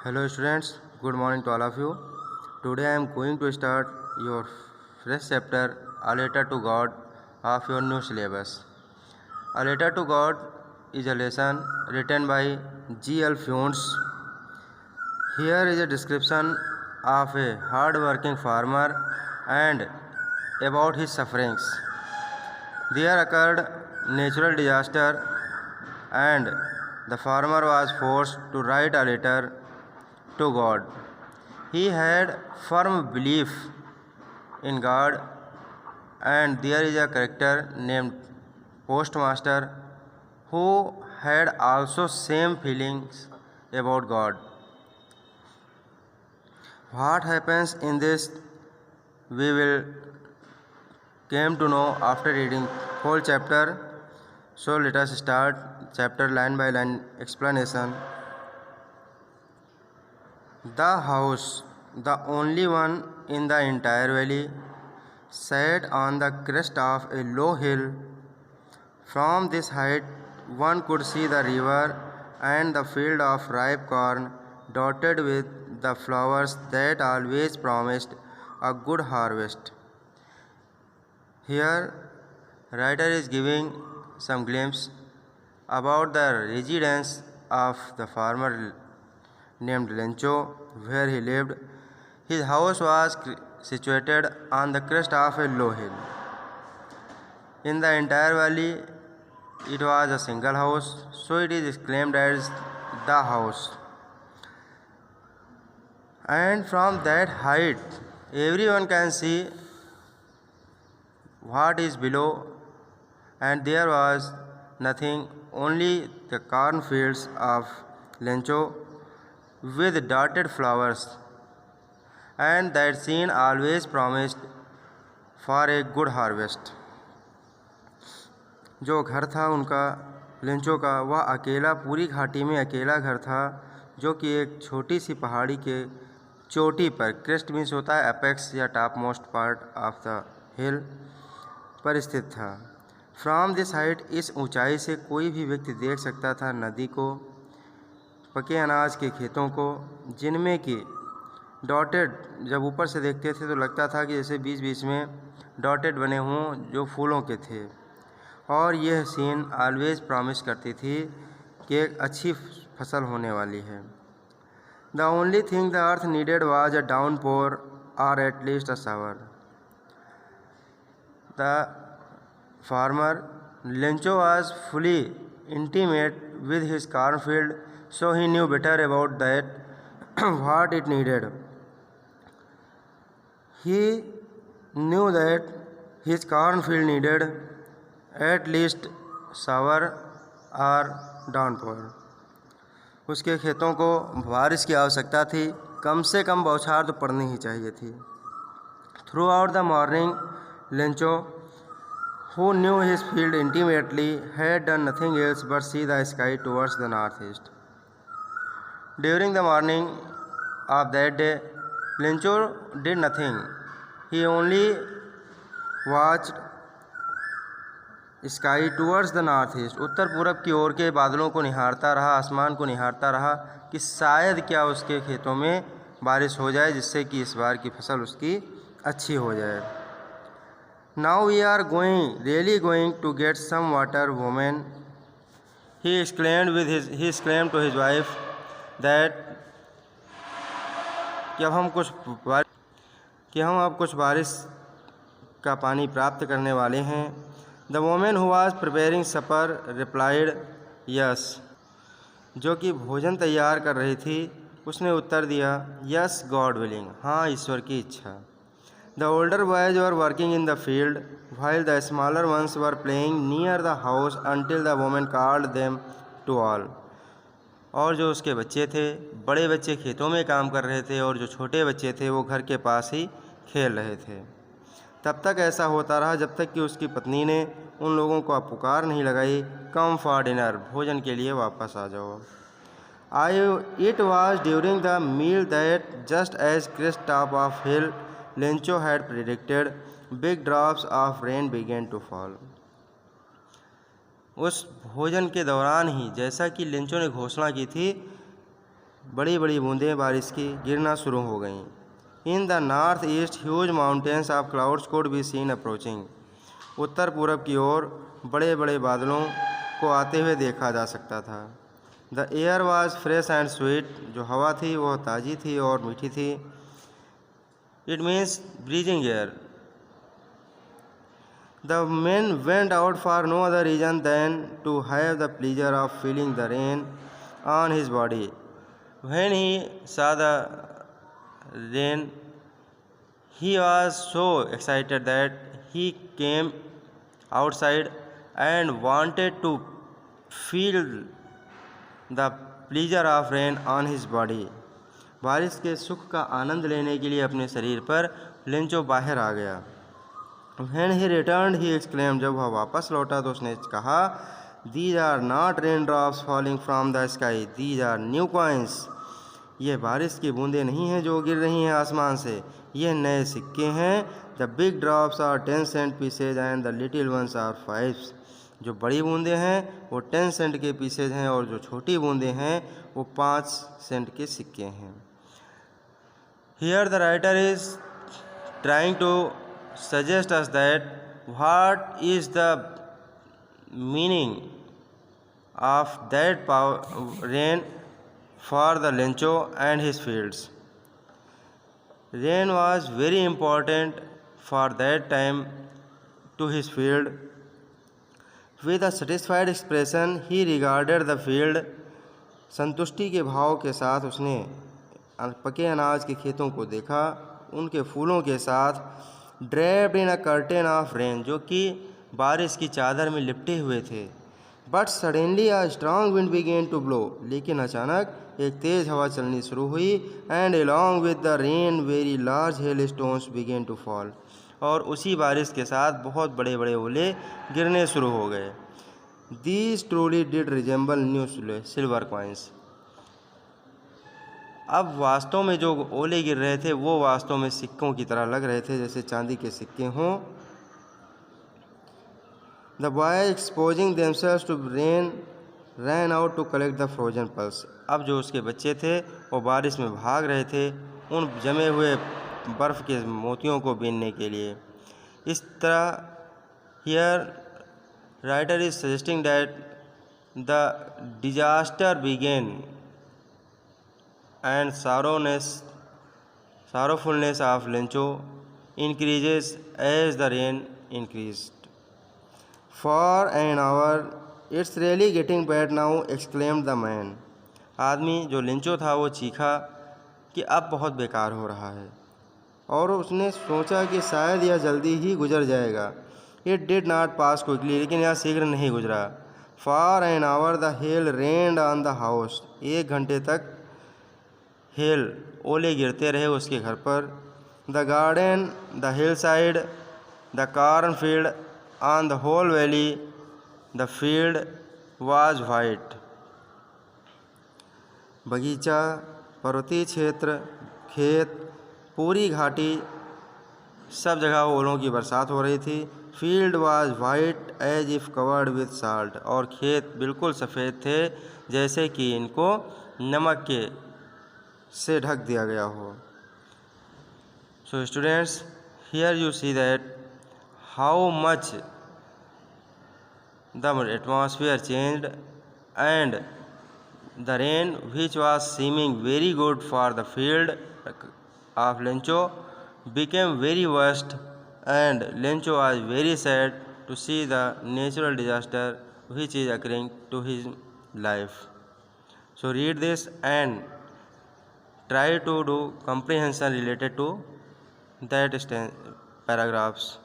Hello students, good morning to all of you. Today I am going to start your fresh chapter, A Letter to God, of your new syllabus. A Letter to God is a lesson written by G.L. Funes. Here is a description of a hard-working farmer and about his sufferings. There occurred natural disaster and the farmer was forced to write a letter to God. He had firm belief in God, and there is a character named Postmaster who had also same feelings about God. What happens in this we will came to know after reading whole chapter. So let us start chapter line by line explanation. The house, the only one in the entire valley, sat on the crest of a low hill. From this height one could see the river and the field of ripe corn dotted with the flowers that always promised a good harvest. Here writer is giving some glimpse about the residence of the farmer named Lencho, where he lived. His house was situated on the crest of a low hill. In the entire valley, it was a single house, so it is claimed as the house. And from that height, everyone can see what is below, and there was nothing, only the cornfields of Lencho with dotted flowers, and that scene always promised for a good harvest. जो घर था उनका Lencho का, वह अकेला पूरी घाटी में अकेला घर था, जो कि एक छोटी सी पहाड़ी के चोटी पर, क्रेस्ट मीन्स होता है एपेक्स या top most part of the हिल, पर स्थित था. फ्रॉम दिस हाइट, इस ऊंचाई से कोई भी व्यक्ति देख सकता था नदी को, पके अनाज के खेतों को, जिनमें कि डॉटेड, जब ऊपर से देखते थे तो लगता था कि जैसे बीच बीच में डॉटेड बने हों जो फूलों के थे. और यह सीन ऑलवेज प्रॉमिस करती थी कि एक अच्छी फसल होने वाली है. The only thing the earth needed was a downpour or at least a shower. The farmer Lencho was fully intimate with his cornfield, so he knew better about that what it needed. He knew that his cornfield needed at least shower or downpour. उसके खेतों को बारिश की आवश्यकता थी, कम से कम बौछार तो पड़नी ही चाहिए थी. Through out the morning, Lencho, who knew his field intimately, had done nothing else but see the sky towards the northeast. During the morning of that day, Lencho did nothing. He only watched sky towards the northeast. उत्तर पूरब की ओर के बादलों को निहारता रहा, आसमान को निहारता रहा कि शायद क्या उसके खेतों में बारिश हो जाए, जिससे कि इस बार की फसल उसकी अच्छी हो जाए. Now we are really going to get some water, woman, he exclaimed to his wife that कि हम अब कुछ बारिश का पानी प्राप्त करने वाले हैं. The woman who was preparing supper replied yes. जो कि भोजन तैयार कर रही थी उसने उत्तर दिया yes, God willing, हाँ ईश्वर की इच्छा. The older boys were working in the field while the smaller ones were playing near the house until the woman called them to all. और जो उसके बच्चे थे, बड़े बच्चे खेतों में काम कर रहे थे और जो छोटे बच्चे थे वो घर के पास ही खेल रहे थे. तब तक ऐसा होता रहा जब तक कि उसकी पत्नी ने उन लोगों को पुकार नहीं लगाई, कम फॉर डिनर, भोजन के लिए वापस आ जाओ. It was during the meal that just as crest top of hill Lencho had predicted, big drops of rain began to fall. उस भोजन के दौरान ही, जैसा कि लेंचो ने घोषणा की थी, बड़ी बड़ी बूंदें बारिश की गिरना शुरू हो गईं। In the north east huge mountains of clouds could be seen approaching. उत्तर पूरब की ओर बड़े बड़े बादलों को आते हुए देखा जा सकता था। The air was fresh and sweet. जो हवा थी वह ताज़ी थी और मीठी थी। It means bridging air. The men went out for no other reason than to have the pleasure of feeling the rain on his body. When he saw the rain, he was so excited that he came outside and wanted to feel the pleasure of rain on his body. बारिश के सुख का आनंद लेने के लिए अपने शरीर पर लेंचो बाहर आ गया। When he returned, he exclaimed, जब वह वापस लौटा तो उसने कहा, These are not raindrops falling from the sky, these are new coins. ये बारिश की बूंदें नहीं हैं जो गिर रही हैं आसमान से, ये नए सिक्के हैं। The big drops are 10 cent pieces and the little ones are 5. जो बड़ी बूंदें हैं वो 10 सेंट के पीसेज हैं और जो छोटी बूंदें हैं वो 5 सेंट के सिक्के हैं। Here the writer is trying to suggest us that what is the meaning of that rain for the Lencho and his fields. Rain was very important for that time to his field. With a satisfied expression he regarded the field. संतुष्टि के भाव के साथ उसने पके अनाज के खेतों को देखा, उनके फूलों के साथ। Draped in a curtain of rain, जो कि बारिश की चादर में लिपटे हुए थे। But suddenly a strong wind began to blow, लेकिन अचानक एक तेज़ हवा चलनी शुरू हुई। And along with the rain very large hail stones began to fall, और उसी बारिश के साथ बहुत बड़े बड़े ओले गिरने शुरू हो गए। These truly did resemble new silver coins. अब वास्तव में जो ओले गिर रहे थे वो वास्तव में सिक्कों की तरह लग रहे थे, जैसे चांदी के सिक्के हों। The boy exposing themselves to rain ran out to collect the frozen pearls. अब जो उसके बच्चे थे वो बारिश में भाग रहे थे उन जमे हुए बर्फ़ के मोतियों को बीनने के लिए। इस तरह here writer is suggesting that the disaster began and sorrowfulness of Lencho increases as the rain increased. For an hour, it's really getting bad now, exclaimed the man. आदमी जो लेंचो था वो चीखा कि अब बहुत बेकार हो रहा है, और उसने सोचा कि शायद यह जल्दी ही गुजर जाएगा। It did not pass quickly, लेकिन यह शीघ्र नहीं गुजरा। For an hour the hail rained on the house. 1 घंटे तक हेल ओले गिरते रहे उसके घर पर। The garden, the hillside, the cornfield, on the whole valley, the field was white. बगीचा, पर्वतीय क्षेत्र, खेत, पूरी घाटी, सब जगह ओलों की बरसात हो रही थी। Field was white as if covered with salt, और खेत बिल्कुल सफ़ेद थे जैसे कि इनको नमक के से ढक दिया गया हो। So students, here you see that how much the atmosphere changed and the rain which was seeming very good for the field of Lencho became very worst, and Lencho was very sad to see the natural disaster which is occurring to his life. So read this and try to do comprehension related to that paragraphs.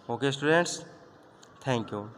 Okay students, thank you.